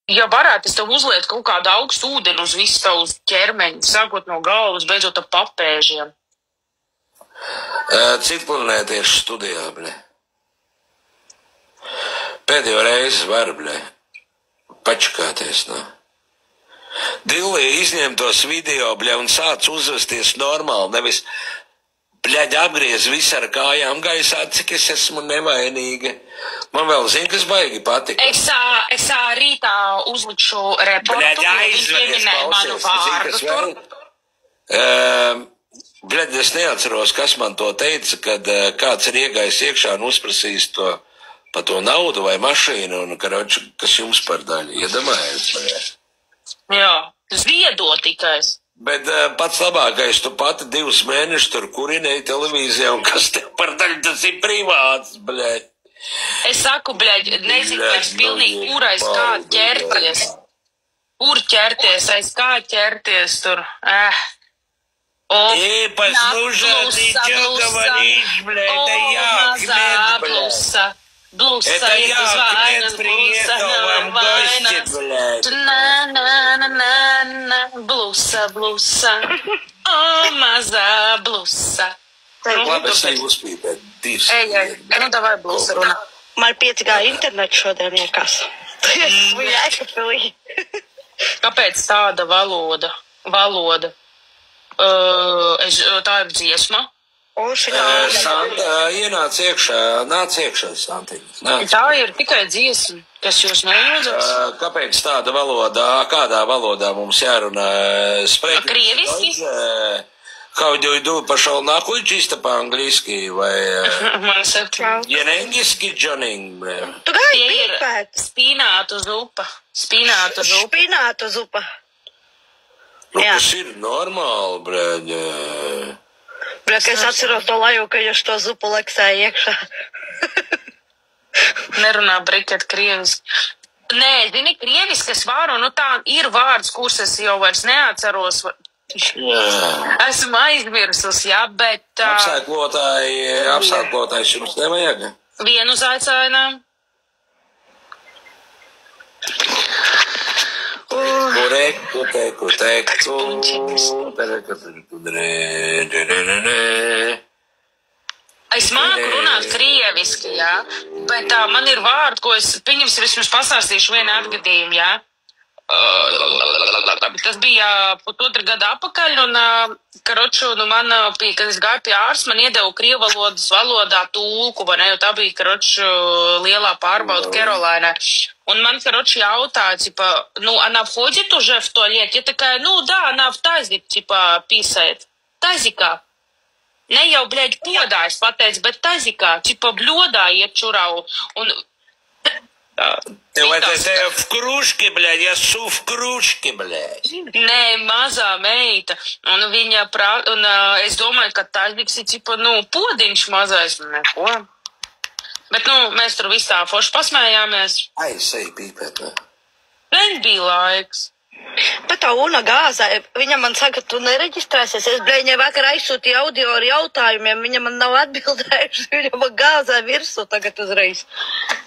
ja varētu, es tev uzlietu kaut kādu augstu ūdeni uz visu tavu ķermeņu, sākot no galvas, beidzot ar papēžiem. Cik planētieši studijā, bļe? Pēdējo reizi var, bļe, pačakāties, no? Dillī izņem tos video, bļe, un sāc uzvesties normāli, nevis, bļeļ, apgriez visu ar kājām gaisā, cik es esmu nevainīga. Man vēl zina, kas baigi patika. Es rītā uzlikšu reportu, bļeļ, aizvedies, klausies, zini, kas bļeļ, es neatceros, kas man to teica, kad kāds ir iegājis iekšā un uzprasījis to, pa to naudu vai mašīnu, un, karoči, kas jums par daļu, iedomājies? Jā, zviedo tikai. Bet pats labākais, tu pati 2 mēnešus tur kurinēji televīzijā, un kas tev par daļu, tas ir privāts, bļeļ. Es saku, bļeļ, nezinu, vairs pilnīgi, kur aiz kā ķerties. Kur ķerties, aiz kā ķerties tur. Послушай, ты что говоришь, блядь, это я, Ахмед, блядь. Это я, Ахмед, приехал вам в гости, блядь. Блуса, о, маза, блуса. Labi, es neuzspīju, bet 2. Ej, nu davai blūsa runā. Man 5G internets šodien iekas. Esmu Jēkabpilī. Kāpēc tāda valoda? Tā ir dziesma. Santa, ienāc iekšā, nāc iekšā, Santiņa. Tā ir tikai dziesma, kas jūs neūdzas. Kāpēc tāda valoda, kādā valodā mums jārunā? Krieviski? How do you do? Пошел нахуй чисто по-английски, vai... Man saka. Jenengiski, Joning, bļē. Tu gāji pīpēt? Spinātu zupa. Spinātu zupa. Nu, tas ir normāli, brēģē. Brēk, es atceros to laju, ka jūs to zupu leksēja iekšā. Nerunā briket krieviski. Nē, zini, krieviskas vāru, nu tā ir vārds, kurus es jau vairs neatceros. Esmu aizmirsus, jā, bet... Apsāklotājs jums nevajag? Vienu uzaicinām. Teku. Es māku runāt krieviski, jā, bet man ir vārdi, ko es, pieņemsim, vismaz pasāstīšu vienu atgadījumu, jā. Tas bija 2 gadu atpakaļ, un, man bija, kad es gāju pie ārsta, man iedeva krievu valodā tulku, vai ne, jo tā bija, lielā pārbauda Kerolainai. Un man, jautāja, она входит уже в туалет? Я такая, да, она в тазик, писает. Тазикā. Ne jau, bļeļ, podā, es pateicu, bet tazikā, bļodā iet čurā, un... Tev vajadzēja в кружке, блядь, я su в кружке, блядь. Nē, mazā meita. Un viņa un es domāju, ka taziks ir, podiņš mazais, neko. Bet, mēs tur visā forši pasmējāmies. Aizsēji pīpēt, ne? Vien bija laiks. Bet tā Una gāzā, viņa man saka, tu nereģistrēsies. Es, viņai vakar aizsūtīju audio ar jautājumiem, viņa man nav atbildējuši, viņa man gāzā virsū tagad uzreiz.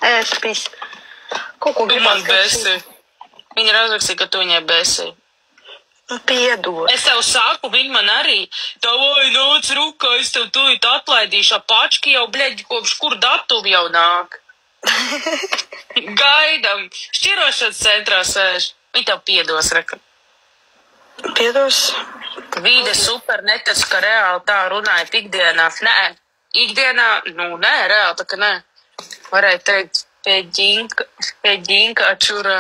Es pis. Kaut ko gribas. Tu man besi. Viņa razrakstīja, ka tu viņai besi. Piedod. Es tev saku, viņa man arī. Tavai nāc rukā, es tev tūlīt atlaidīšu. Pački jau, bļeģi, kopš kur datuvi jau nāk. Gaidam. Šķirošanas centrā sēž. Viņa tev piedos, reka. Piedos? Vīde super, netas, ka reāli tā runāja ikdienā. Nē, ikdienā, nē, reāli tā ka nē. Varēja teikt, pēģinka atšurā.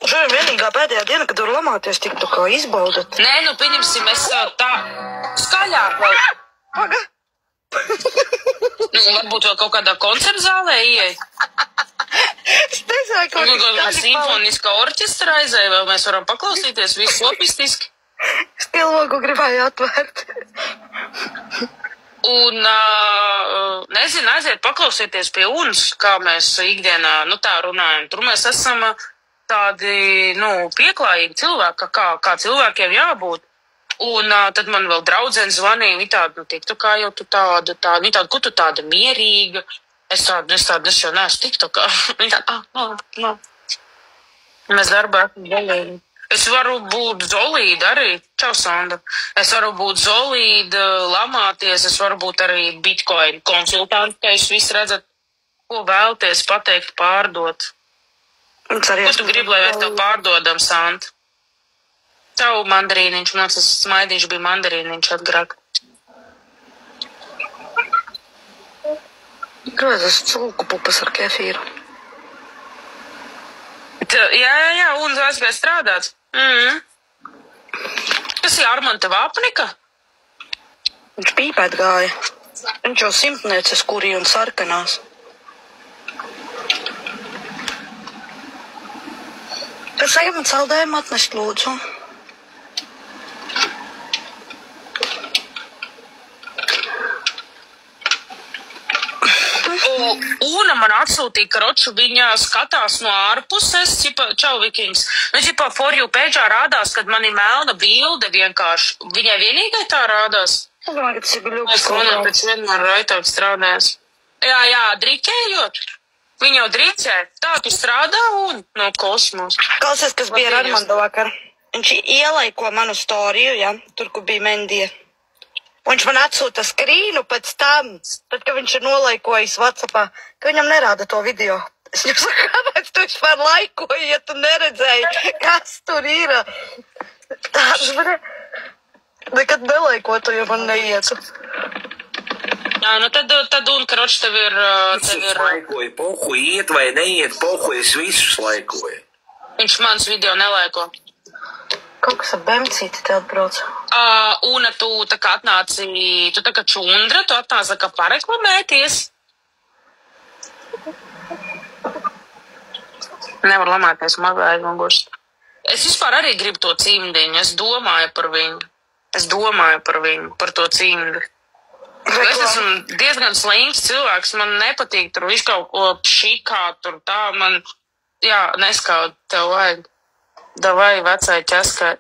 Šai vienīgā pēdējā diena, kad var lamāties, tik tu kā izbaudat. Nē, pieņemsim, es tā skaļāk vēl. Paga? Varbūt vēl kaut kādā koncerta zālē ieej. Es nezinu, kaut kādā simfoniskā orķestra aizēja, vēl mēs varam paklausīties visu kopistiski. Es pilvogu gribēju atvērt. Un, nezinu, aiziet paklausīties pie Unas, kā mēs ikdienā, tā runājam. Tur mēs esam tādi, pieklājīgi cilvēki, kā cilvēkiem jābūt. Un tad man vēl draudzene zvanīja, viņa tāda, tiktu kā jau tu tāda, viņa tāda, ko tu tāda mierīga. Es jau neesmu tiktu kā. Viņa tāda, Mēs darbā esam. Es varu būt Zolīda arī. Čau, Sandra. Es varu būt Zolīda, lamāties, es varu būt arī Bitcoin konsultanti, ka jūs visi redzat, ko vēlties pateikt, pārdot. Ko tu gribi, lai mēs tev pārdodam, Sandra? Čau, mandarīniņš, man tas smaidīņš bija mandarīniņš atgrāk. Kādas tas cūku pupas ar kefīru? Jā, un aizgāja strādāt. Kas ir Armanta Vāpnika? Viņš pīpēt gāja. Viņš jau simtnieces kurī un sarkanās. Kas ejam man saldējumu atnest, lūdzu? Una man atsūtīja, karoču, viņa skatās no ārpuses, čau, Vikings. Viņš for you pēdžā rādās, kad man ir melna bilde vienkārši. Viņai vienīgai tā rādās. Es domāju, ka tas ir ļoti Es manā pēc vienmēr raitāk strādājās. Jā, drīkējot. Viņa jau drīkē. Tā tu strādā un no kosmosa. Klausies, kas bija ar Armando vakar. Viņš ielaiko manu storiju, ja, tur, kur bija Mendija. Un viņš man atsūta skrīnu pēc tam, tad, kad viņš ir nolaikojis WhatsAppā, ka viņam nerāda to video. Es viņam saku, kāpēc tu vispār laikoji, ja tu neredzēji, kas tur ir? Nekad nelaikotu, ja man neietu. Jā, nu tad un, karoči, tev ir... Laikoju, pohu iet vai neiet, pohu es visus laikoju. Viņš mans video nelaiko. Kaut kas ar bemcīti te atbrauc. Una, tu tā kā atnāci, tu tā kā čundra, tu atnāci tā kā pareklamēties. Nevar lamāties mazā aizmugurs. Es vispār arī gribu to cimdiņu, es domāju par viņu. Par to cimdi. Es esmu diezgan slinks cilvēks, man nepatīk tur visu kaut ko šikā, tur tā, man, jā, neskaut, tev vajag. Davai, vecai ķeskai.